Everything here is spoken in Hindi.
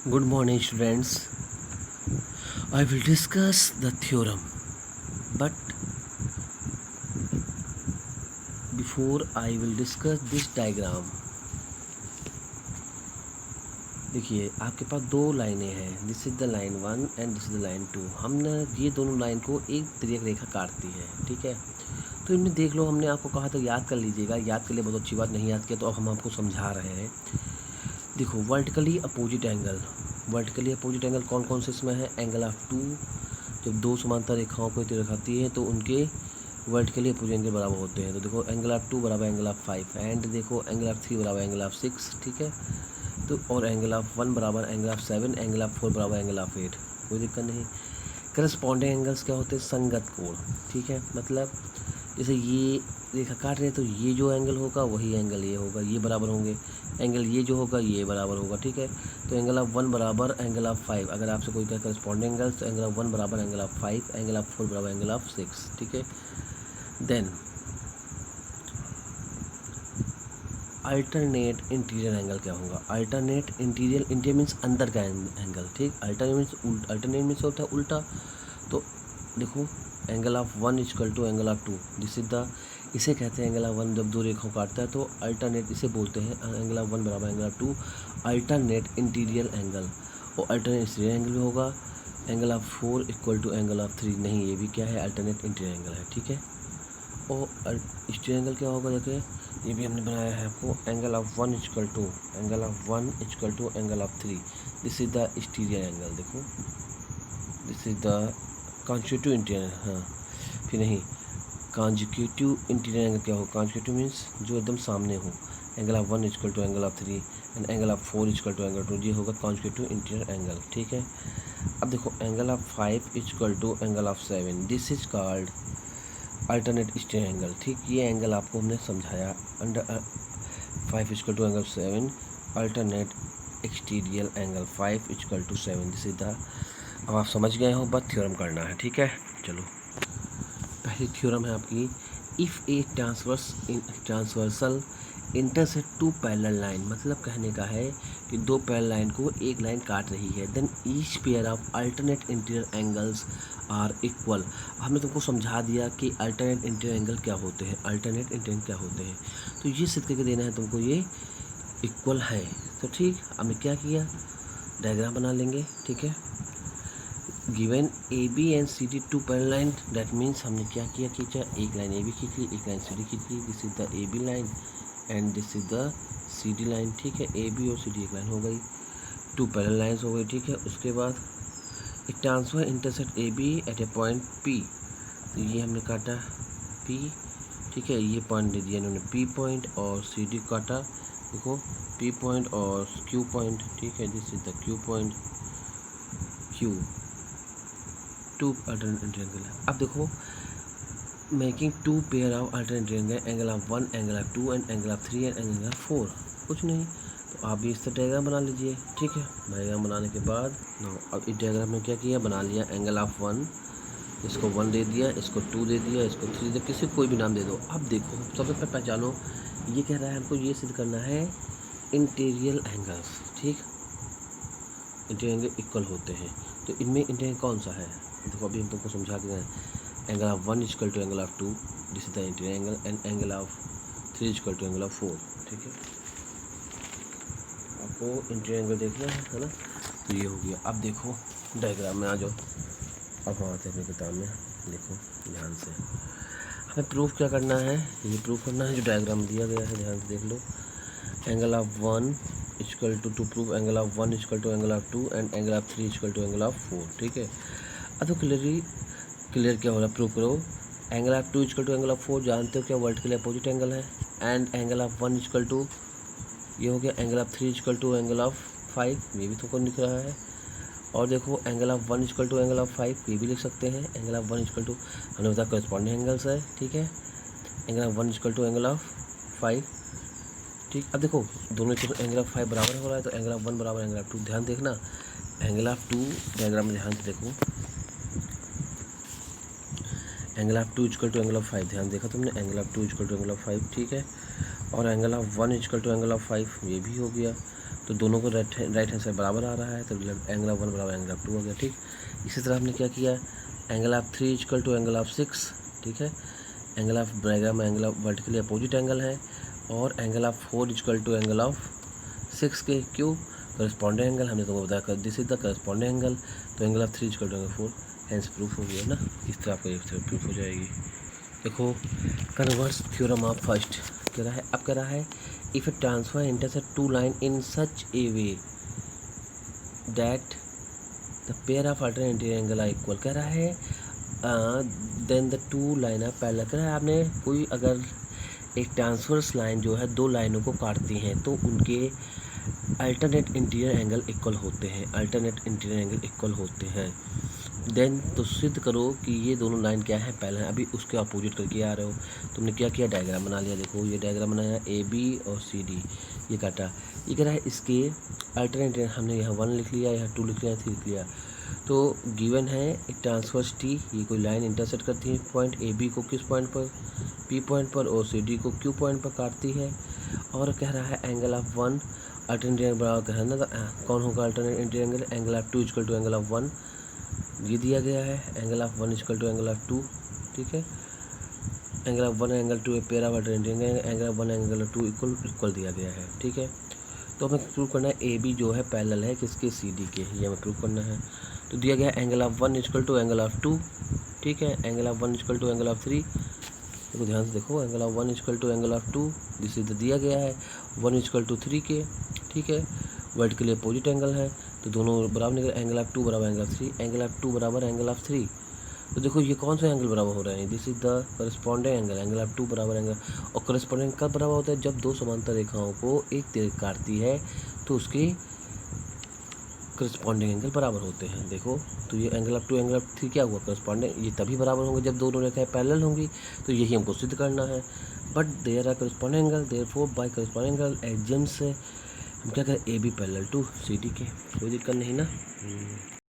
Good morning, students. I will discuss the theorem, but before I will discuss this diagram, देखिए आपके पास दो लाइनें हैं. This is the line 1 and this is the line 2. हमने ये दोनों लाइन को एक तिर्यक रेखा काटती है. ठीक है, तो इनमें देख लो, हमने आपको कहा था याद कर लीजिएगा. याद कर लिए बहुत अच्छी बात, नहीं याद किया तो अब हम आपको समझा रहे हैं. देखो, वर्टिकली अपोजिट एंगल कौन कौन से इसमें है? Angle of 2. जब दो समांतर रेखाओं को तिर्यक आती है तो उनके वर्टिकली अपोजिट एंगल बराबर होते हैं. तो देखो, एंगल ऑफ 2 बराबर एंगल ऑफ 5 एंड देखो एंगल ऑफ 3 बराबर एंगल ऑफ 6. ठीक है, तो और एंगल ऑफ 1 बराबर एंगल ऑफ 7, एंगल ऑफ 4 बराबर एंगल ऑफ 8. कोई दिक्कत नहीं. करस्पॉन्डिंग एंगल्स क्या होते हैं? संगत कोण. ठीक है, मतलब जैसे ये रेखा काट रहे हैं तो ये जो एंगल होगा वही एंगल ये होगा, ये बराबर होंगे. एंगल ये जो होगा ये बराबर होगा. ठीक है, तो एंगल ऑफ 1 बराबर एंगल ऑफ 5. अगर आपसे कोई कहे करस्पॉन्डिंग एंगल्स, तो एंगल ऑफ 1 बराबर एंगल ऑफ 5, एंगल ऑफ 4 बराबर एंगल ऑफ 6. ठीक है, देन अल्टरनेट इंटीरियर एंगल क्या होगा? अल्टरनेट इंटीरियर मीन्स अंदर का एंगल. ठीक, अल्टरनेट मीन्स होता है उल्टा. तो देखो, angle of 1 equal to angle of 2. This is the, इसे कहते हैं एंगल ऑफ 1. जब दो रेखाओं काटता है तो अल्टरनेट इसे बोलते हैं. एंगल ऑफ 1 बराबर angle of 2, alternate interior angle. और अल्टरनेट एक्सटीरियर एंगल भी होगा. Angle of 4 equal to angle of 3. नहीं, ये भी क्या है? अल्टरनेट इंटीरियर एंगल है. ठीक है, और एक्सटीरियर एंगल क्या होगा? देखिए, ये भी हमने बनाया है आपको. Angle of 1 equal to angle of 3. This is the exterior angle. देखो, this is the consecutive interior. हाँ, फिर नहीं, कॉन्जिक्यूटिव इंटीरियर एंगल क्या हो? कॉन्जिक्यूटिव मीन्स जो एकदम सामने हो. Angle of 1 equal to angle of 3 and angle of 4 equal to angle 2. ये होगा कॉन्जिक्यूटिव इंटीरियर एंगल. ठीक है, अब देखो, angle of 5 equal to angle of 7. This is called alternate exterior angle. ठीक, ये एंगल आपको हमने समझाया. Under 5 equal to angle 7, alternate exterior angle 5 equal to 7. This is the, अब आप समझ गए हो, बस थ्योरम करना है. ठीक है, चलो, पहली थ्योरम है आपकी. If a transversal intersect two parallel line. मतलब कहने का है कि दो पैरेलल लाइन को एक लाइन काट रही है. Then each pair of alternate interior angles are equal. हमने तुमको समझा दिया कि अल्टरनेट इंटीरियर एंगल क्या होते हैं, अल्टरनेट इंटीरियर क्या होते हैं. तो ये सिद्ध करके देना है तुमको, ये इक्वल है. तो ठीक, हमने क्या किया? डायग्राम बना लेंगे. ठीक है, given A B and C D two parallel line. That means हमने क्या किया? खींचा, एक लाइन ए बी खींच ली, एक लाइन सी डी खींच ली. This is the A B line and this is the C D line. ठीक है, ए बी और सी डी एक लाइन हो गई, टू पैरेलल लाइन्स हो गई. ठीक है, उसके बाद एक transfer intersect A B at a point P. तो ये हमने काटा पी. ठीक है, ये पॉइंट दे दिया इन्होंने पी पॉइंट, और सी डी काटा, देखो, पी पॉइंट और क्यू पॉइंट. ठीक है, this is the Q point, Q. Two alternate interior angle. अब देखो, making two pair of alternate interior angle of 1, angle of 2 and angle of 3 and angle of 4. कुछ नहीं, तो आप भी इस तरह डायग्राम बना लीजिए. ठीक है, डायग्राम बनाने के बाद अब इस डायग्राम में क्या किया? बना लिया एंगल ऑफ 1, इसको 1 दे दिया, इसको 2 दे दिया, इसको 3 दे, किसी कोई भी नाम दे दो. अब देखो, सबसे पहले पहचानो, ये कह रहा है हमको ये सिद्ध करना है इंटीरियर एंगल्स. ठीक, इंटीरियर एंगल इक्वल होते हैं. तो इनमें इंटीरियर कौन सा है? देखो, अभी हम तुमको समझा के गए. Angle of 1 equal to angle of 2. This is the interior angle. And angle of 3 equal to angle of 4. ठीक है, आपको इंटीरियर एंगल देखना है ना. तो ये हो गया. अब देखो, डायग्राम में आ जाओ. अब हम आते हैं अपनी किताब में. देखो ध्यान से, हमें प्रूफ क्या करना है? ये प्रूफ करना है जो डायग्राम दिया गया है. ध्यान से देख लो. Angle of 1 equal to proof angle of 1 equal to angle of 2 and angle of 3 equal to angle of 4. ठीक है, अब तो क्लियर क्या हो रहा है? प्रूव करो. Angle of 2 equal to angle of 4 जानते हो क्या? वर्टिकल अपोजिट एंगल है. And angle of 1 equal to, ये हो गया, angle of 3 equal to angle of 5. ये भी तुमको दिख रहा है. और देखो, angle of 1 equal to angle of 5, ये भी लिख सकते हैं. एंगल ऑफ 1 इक्वल टू, हमने बताया करस्पॉन्डिंग एंगल्स है. ठीक है, angle of 1 equal to angle of 5. ठीक, अब देखो, दोनों एंगल ऑफ 5 बराबर हो रहा है, तो एंगल ऑफ 1 बराबर एंगल ऑफ 2. ध्यान देखना, एंगल ऑफ 2 डायग्राम में ध्यान से देखो. Angle of 2 equal to angle of 5. ध्यान देखा तुमने, angle of 2 equal to angle of 5. ठीक है, और angle of 1 equal to angle of 5, ये भी हो गया. तो दोनों को राइट हैंड साइड बराबर आ रहा है, तो एंगल ऑफ 1 बराबर एंगल ऑफ 2 हो गया। ठीक, इसी तरह हमने क्या किया, angle of 3 equal to angle of 6। ठीक है, एंगल ऑफ डायग्राम में angle of vertically opposite angle है, और angle of 4 equal to angle of 6 के क्यों करस्पॉन्डिंग एंगल हमने तुमको बताया कर this is the corresponding angle, तो angle of 3 equal to angle 4, hence proof हो गया ना। इस तरह आपका एक प्रूफ हो जाएगी। देखो कन्वर्स थ्योरम ऑफ फर्स्ट कह रहा है, अब कह रहा है if a transfer intersect two line in such a way that the pair of alternate interior angle are equal, कह रहा है then the two line of parallel. कह रहा है आपने कोई अगर एक ट्रांसवर्स लाइन जो है दो लाइनों को काटती हैं तो उनके अल्टरनेट इंटीरियर एंगल इक्वल होते हैं, अल्टरनेट इंटीरियर एंगल इक्वल होते हैं। देन तो सिद्ध करो कि ये दोनों लाइन क्या है पैरेलल है। अभी उसके अपोजिट करके आ रहे हो, तुमने क्या किया, डायग्राम बना लिया। देखो ये डायग्राम बनाया, ए बी और सी डी ये काटा। ये कह रहा है इसके अल्टरनेट, हमने यहाँ 1 लिख लिया, यहाँ 2 लिख लिया, 3 लिख लिया। तो गिवन है एक ट्रांसवर्स टी, ये कोई लाइन इंटरसेक्ट करती है पॉइंट ए बी को किस पॉइंट पर, पी पॉइंट पर, और सी डी को क्यू पॉइंट पर काटती है। और कह रहा है एंगल ऑफ 1 अल्टरनेट एंगल बराबर कह रहा है ना, कौन होगा alternate interior angle, angle of 2 equal to angle of 1 ये दिया गया है, angle of 1 equal to angle of 2। ठीक है, angle of 1 angle 2 pair of alternate angle of 1 angle of 2 equal दिया गया है। ठीक है, तो हमें प्रूव करना है ए बी जो है पैरेलल है किसके, सी डी के, ये हमें प्रूव करना है। तो दिया गया angle of 1 equal to angle of 2। ठीक है, angle of 1 equal to angle of 3। देखो ध्यान से देखो, angle of 1 equal to angle of 2 this is दिया गया है 1 इक्वल टू 3 के। ठीक है, वर्टिकली अपोजिट एंगल है तो दोनों बराबर निकले, एंगल ऑफ 2 बराबर एंगल ऑफ 3, एंगल ऑफ 2 बराबर एंगल ऑफ 3। तो देखो ये कौन सा एंगल बराबर हो रहा है, this is the corresponding angle, angle of 2 बराबर एंगल। और करस्पॉन्डिंग कब बराबर होता है, जब दो समांतर रेखाओं को एक तीर काटती है तो उसके करस्पॉन्डिंग एंगल बराबर होते हैं। देखो तो ये एंगल ऑफ 2 एंगल ऑफ 3 क्या हुआ, करस्पॉन्डिंग, ये तभी बराबर होंगे जब दोनों रेखाएं पैरेलल होंगी। तो यही हमको सिद्ध करना है। But there are corresponding angle, therefore by corresponding angle adjacent से हम क्या करें, A B parallel to C D के, कोई दिक्कत नहीं ना।